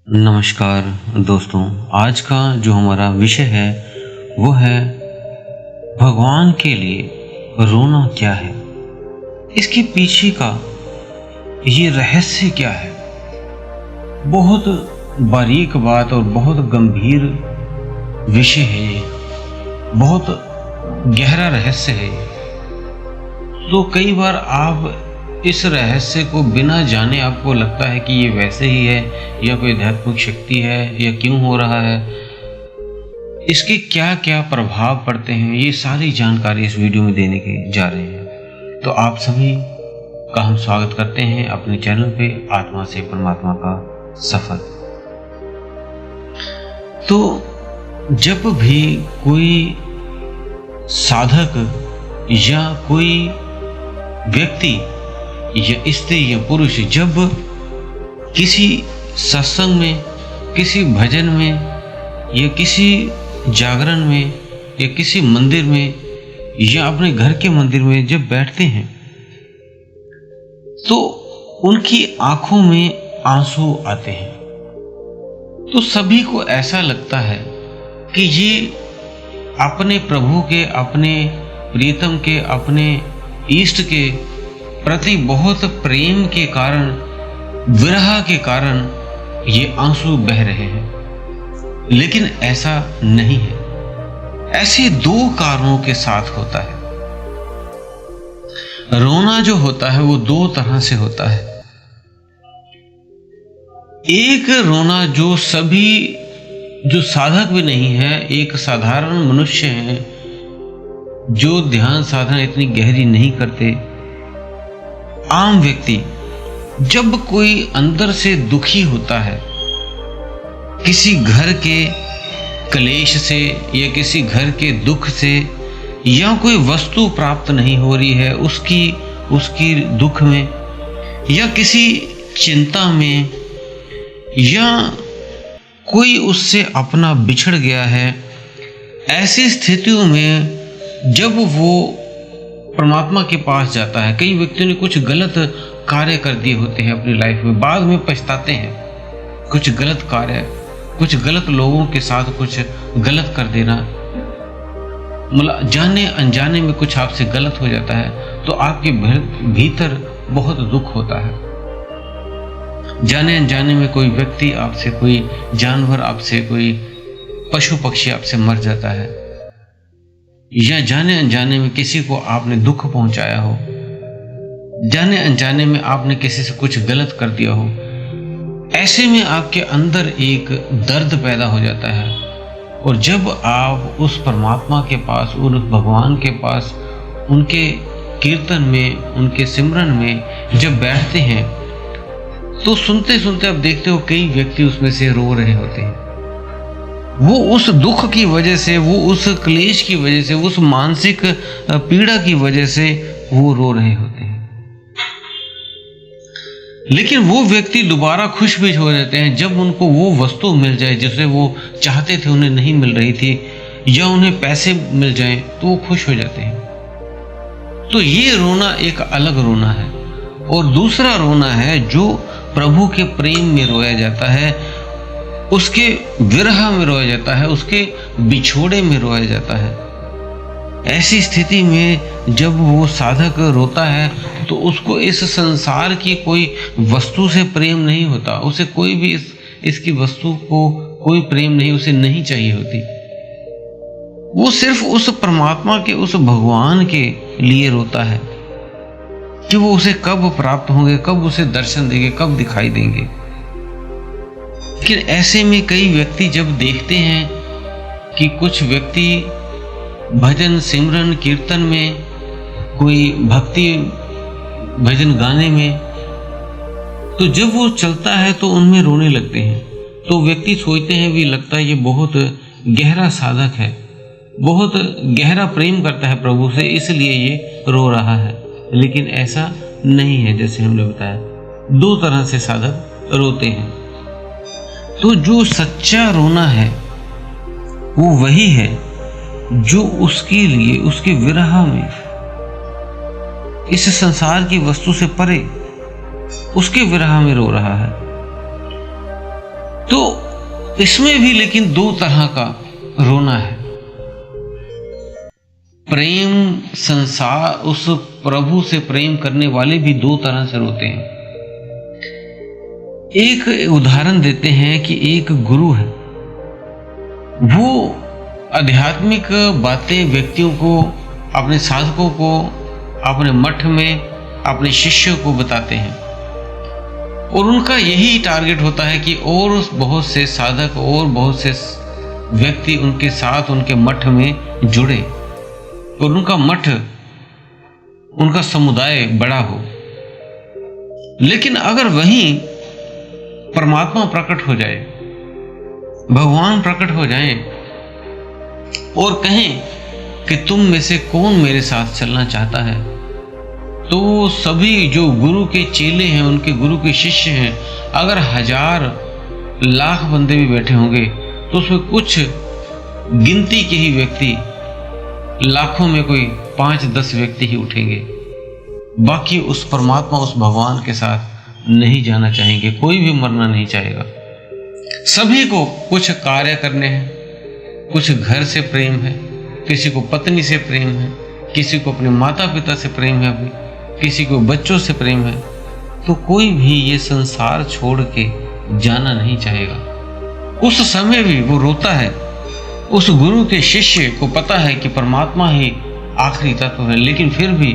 नमस्कार दोस्तों, आज का जो हमारा विषय है वो है भगवान के लिए रोना क्या है। इसके पीछे का ये रहस्य क्या है। बहुत बारीक बात और बहुत गंभीर विषय है ये, बहुत गहरा रहस्य है ये। तो कई बार आप इस रहस्य को बिना जाने आपको लगता है कि ये वैसे ही है या कोई आध्यात्मिक शक्ति है या क्यों हो रहा है, इसके क्या क्या प्रभाव पड़ते हैं, ये सारी जानकारी इस वीडियो में देने के जा रहे हैं। तो आप सभी का हम स्वागत करते हैं अपने चैनल पे आत्मा से परमात्मा का सफर। तो जब भी कोई साधक या कोई व्यक्ति या स्त्री या पुरुष जब किसी सत्संग में, किसी भजन में या किसी जागरण में या किसी मंदिर में या अपने घर के मंदिर में जब बैठते हैं तो उनकी आंखों में आंसू आते हैं। तो सभी को ऐसा लगता है कि ये अपने प्रभु के, अपने प्रीतम के, अपने इष्ट के प्रति बहुत प्रेम के कारण, विरह के कारण ये आंसू बह रहे हैं। लेकिन ऐसा नहीं है। ऐसे दो कारणों के साथ होता है। रोना जो होता है वो दो तरह से होता है। एक रोना जो साधक भी नहीं है, एक साधारण मनुष्य है जो ध्यान साधना इतनी गहरी नहीं करते, आम व्यक्ति जब कोई अंदर से दुखी होता है किसी घर के क्लेश से या किसी घर के दुख से, या कोई वस्तु प्राप्त नहीं हो रही है उसकी दुख में, या किसी चिंता में, या कोई उससे अपना बिछड़ गया है, ऐसी स्थितियों में जब वो परमात्मा के पास जाता है। कई व्यक्तियों ने कुछ गलत कार्य कर दिए होते हैं अपनी लाइफ में, बाद में पछताते हैं। कुछ गलत कार्य, कुछ गलत लोगों के साथ कुछ गलत कर देना, मतलब जाने अनजाने में कुछ आपसे गलत हो जाता है तो आपके भीतर बहुत दुख होता है। जाने अनजाने में कोई व्यक्ति आपसे, कोई जानवर आपसे, कोई पशु पक्षी आपसे मर जाता है, या जाने अनजाने में किसी को आपने दुख पहुंचाया हो, जाने अनजाने में आपने किसी से कुछ गलत कर दिया हो, ऐसे में आपके अंदर एक दर्द पैदा हो जाता है। और जब आप उस परमात्मा के पास, उस भगवान के पास, उनके कीर्तन में, उनके सिमरन में जब बैठते हैं तो सुनते सुनते आप देखते हो कई व्यक्ति उसमें से रो रहे होते हैं। वो उस दुख की वजह से, वो उस क्लेश की वजह से, उस मानसिक पीड़ा की वजह से वो रो रहे होते हैं। लेकिन वो व्यक्ति दोबारा खुश भी हो जाते हैं जब उनको वो वस्तु मिल जाए जिसे वो चाहते थे, उन्हें नहीं मिल रही थी, या उन्हें पैसे मिल जाए तो वो खुश हो जाते हैं। तो ये रोना एक अलग रोना है। और दूसरा रोना है जो प्रभु के प्रेम में रोया जाता है, उसके विरह में रोया जाता है, उसके बिछोड़े में रोया जाता है। ऐसी स्थिति में जब वो साधक रोता है तो उसको इस संसार की कोई वस्तु से प्रेम नहीं होता, उसे कोई भी इसकी वस्तु को कोई प्रेम नहीं, उसे नहीं चाहिए होती। वो सिर्फ उस परमात्मा के, उस भगवान के लिए रोता है कि वो उसे कब प्राप्त होंगे, कब उसे दर्शन देंगे, कब दिखाई देंगे। लेकिन ऐसे में कई व्यक्ति जब देखते हैं कि कुछ व्यक्ति भजन, सिमरन, कीर्तन में, कोई भक्ति भजन गाने में, तो जब वो चलता है तो उनमें रोने लगते हैं। तो व्यक्ति सोचते हैं भी, लगता है ये बहुत गहरा साधक है, बहुत गहरा प्रेम करता है प्रभु से, इसलिए ये रो रहा है। लेकिन ऐसा नहीं है। जैसे हमने बताया, दो तरह से साधक रोते हैं। तो जो सच्चा रोना है वो वही है जो उसके लिए, उसके विरह में, इस संसार की वस्तु से परे उसके विरह में रो रहा है। तो इसमें भी लेकिन दो तरह का रोना है। प्रेम संसार, उस प्रभु से प्रेम करने वाले भी दो तरह से रोते हैं। एक उदाहरण देते हैं कि एक गुरु है, वो आध्यात्मिक बातें व्यक्तियों को, अपने साधकों को, अपने मठ में अपने शिष्यों को बताते हैं, और उनका यही टारगेट होता है कि और बहुत से साधक और बहुत से व्यक्ति उनके साथ उनके मठ में जुड़े और उनका मठ, उनका समुदाय बड़ा हो। लेकिन अगर वहीं परमात्मा प्रकट हो जाए, भगवान प्रकट हो जाएं और कहें कि तुम में से कौन मेरे साथ चलना चाहता है, तो सभी जो गुरु के चेले हैं, उनके गुरु के शिष्य हैं, अगर 1000 लाख बंदे भी बैठे होंगे तो उसमें कुछ गिनती के ही व्यक्ति, लाखों में कोई 5-10 व्यक्ति ही उठेंगे। बाकी उस परमात्मा, उस भगवान के साथ नहीं जाना चाहेंगे, कोई भी मरना नहीं चाहेगा। सभी को कुछ कार्य करने हैं, कुछ घर से प्रेम है, किसी को पत्नी से प्रेम है, किसी को अपने माता पिता से प्रेम है, अभी किसी को बच्चों से प्रेम है, तो कोई भी ये संसार छोड़ के जाना नहीं चाहेगा। उस समय भी वो रोता है। उस गुरु के शिष्य को पता है कि परमात्मा ही आखिरी तत्व है, लेकिन फिर भी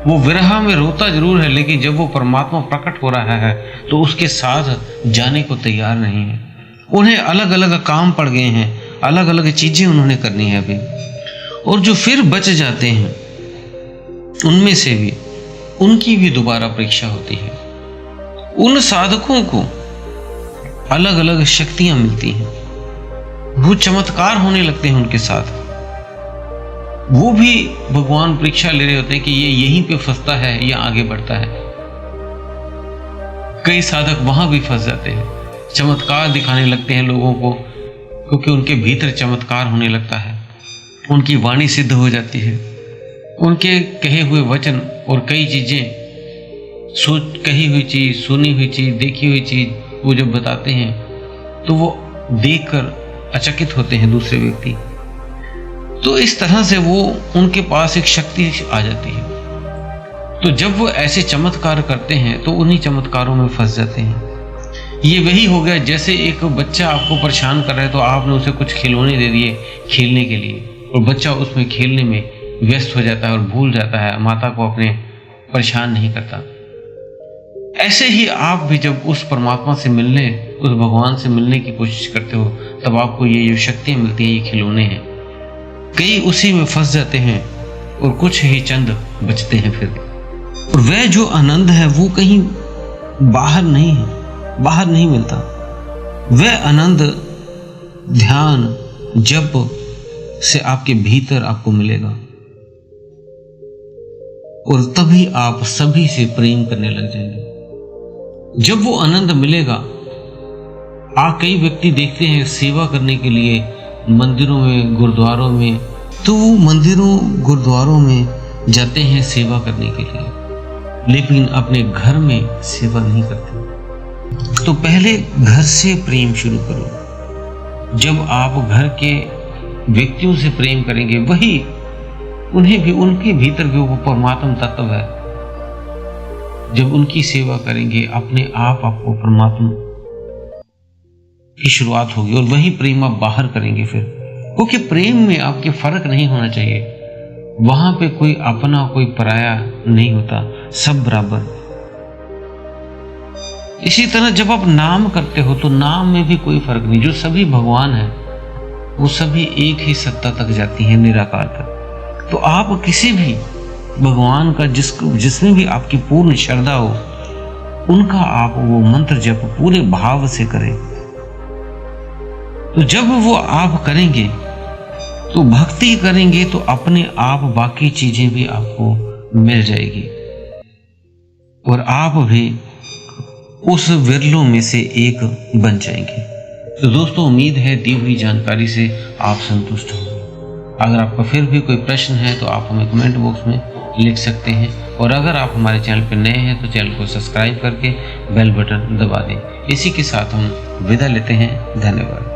वो विरह में रोता जरूर है, लेकिन जब वो परमात्मा प्रकट हो रहा है तो उसके साथ जाने को तैयार नहीं है। उन्हें अलग अलग काम पड़ गए हैं, अलग अलग चीजें उन्होंने करनी है अभी। और जो फिर बच जाते हैं उनमें से भी, उनकी भी दोबारा परीक्षा होती है। उन साधकों को अलग अलग शक्तियां मिलती हैं, वो चमत्कार होने लगते हैं उनके साथ। वो भी भगवान परीक्षा ले रहे होते हैं कि ये यहीं पे फंसता है या आगे बढ़ता है। कई साधक वहां भी फंस जाते हैं, चमत्कार दिखाने लगते हैं लोगों को, क्योंकि उनके भीतर चमत्कार होने लगता है, उनकी वाणी सिद्ध हो जाती है, उनके कहे हुए वचन और कई चीजें, कही हुई चीज, सुनी हुई चीज, देखी हुई चीज वो जब बताते हैं तो वो देखकर अचकित होते हैं दूसरे व्यक्ति। तो इस तरह से वो, उनके पास एक शक्ति आ जाती है। तो जब वो ऐसे चमत्कार करते हैं तो उन्हीं चमत्कारों में फंस जाते हैं। ये वही हो गया जैसे एक बच्चा आपको परेशान कर रहा है तो आपने उसे कुछ खिलौने दे दिए खेलने के लिए, और बच्चा उसमें खेलने में व्यस्त हो जाता है और भूल जाता है, माता को अपने परेशान नहीं करता। ऐसे ही आप भी जब उस परमात्मा से मिलने, उस भगवान से मिलने की कोशिश करते हो, तब आपको ये जो शक्तियां मिलती हैं, ये खिलौने हैं। कई उसी में फंस जाते हैं और कुछ ही चंद बचते हैं फिर। और वह जो आनंद है वो कहीं बाहर नहीं है, बाहर नहीं मिलता। वह आनंद ध्यान, जप से आपके भीतर आपको मिलेगा, और तभी आप सभी से प्रेम करने लग जाएंगे। जब वो आनंद मिलेगा, कई व्यक्ति देखते हैं सेवा करने के लिए मंदिरों में, गुरुद्वारों में, तो वो मंदिरों गुरुद्वारों में जाते हैं सेवा करने के लिए, लेकिन अपने घर में सेवा नहीं करते। तो पहले घर से प्रेम शुरू करो। जब आप घर के व्यक्तियों से प्रेम करेंगे, वही उन्हें भी, उनके भीतर भी वो परमात्मा तत्व है। जब उनकी सेवा करेंगे, अपने आप आपको परमात्मा की शुरुआत होगी, और वही प्रेम आप बाहर करेंगे फिर, क्योंकि प्रेम में आपके फर्क नहीं होना चाहिए। वहां पे कोई अपना कोई पराया नहीं होता, सब बराबर। इसी तरह जब आप नाम करते हो तो नाम में भी कोई फर्क नहीं, जो सभी भगवान है वो सभी एक ही सत्ता तक जाती हैं, निराकार तक। तो आप किसी भी भगवान का, जिसमें भी आपकी पूर्ण श्रद्धा हो, उनका आप वो मंत्र जप पूरे भाव से करें। तो जब वो आप करेंगे, तो भक्ति करेंगे, तो अपने आप बाकी चीजें भी आपको मिल जाएगी, और आप भी उस विरलों में से एक बन जाएंगे। तो दोस्तों, उम्मीद है दी हुई जानकारी से आप संतुष्ट होंगे। अगर आपका फिर भी कोई प्रश्न है तो आप हमें कमेंट बॉक्स में लिख सकते हैं, और अगर आप हमारे चैनल पर नए हैं तो चैनल को सब्सक्राइब करके बेल बटन दबा दें। इसी के साथ हम विदा लेते हैं। धन्यवाद।